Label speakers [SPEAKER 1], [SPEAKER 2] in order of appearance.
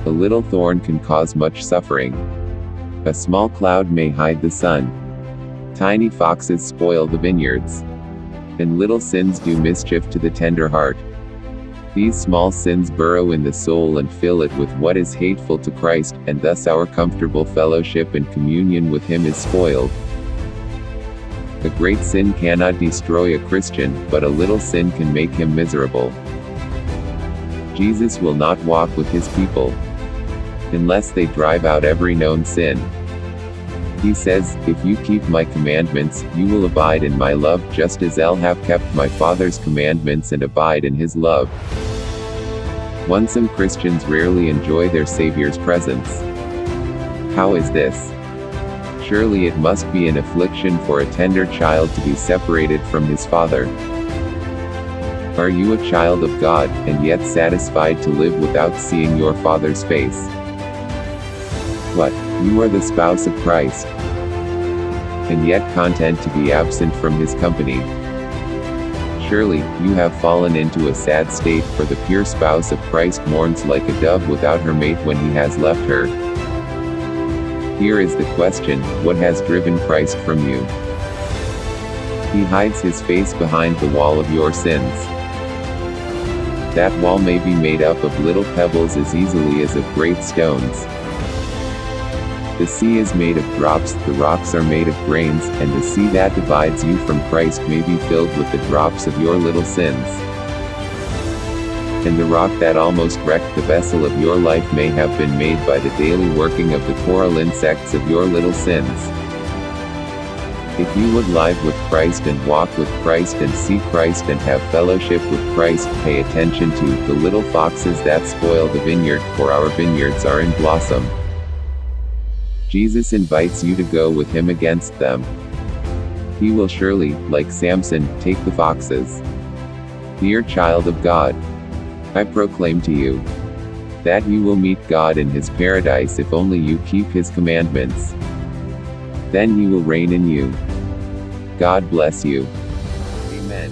[SPEAKER 1] A little thorn can cause much suffering. A small cloud may hide the sun. Tiny foxes spoil the vineyards. And little sins do mischief to the tender heart. These small sins burrow in the soul and fill it with what is hateful to Christ, and thus our comfortable fellowship and communion with Him is spoiled. A great sin cannot destroy a Christian, but a little sin can make him miserable. Jesus will not walk with His people unless they drive out every known sin. He says, "If you keep my commandments, you will abide in my love, just as I have kept my Father's commandments and abide in His love." Some Christians rarely enjoy their Savior's presence. How is this? Surely it must be an affliction for a tender child to be separated from his Father. Are you a child of God, and yet satisfied to live without seeing your Father's face? What? You are the spouse of Christ, and yet content to be absent from His company. Surely, you have fallen into a sad state, for the pure spouse of Christ mourns like a dove without her mate when he has left her. Here is the question: what has driven Christ from you? He hides His face behind the wall of your sins. That wall may be made up of little pebbles as easily as of great stones. The sea is made of drops, the rocks are made of grains, and the sea that divides you from Christ may be filled with the drops of your little sins. And the rock that almost wrecked the vessel of your life may have been made by the daily working of the coral insects of your little sins. If you would live with Christ and walk with Christ and see Christ and have fellowship with Christ, pay attention to the little foxes that spoil the vineyard, for our vineyards are in blossom. Jesus invites you to go with Him against them. He will surely, like Samson, take the foxes. Dear child of God, I proclaim to you that you will meet God in His paradise if only you keep His commandments. Then He will reign in you. God bless you. Amen.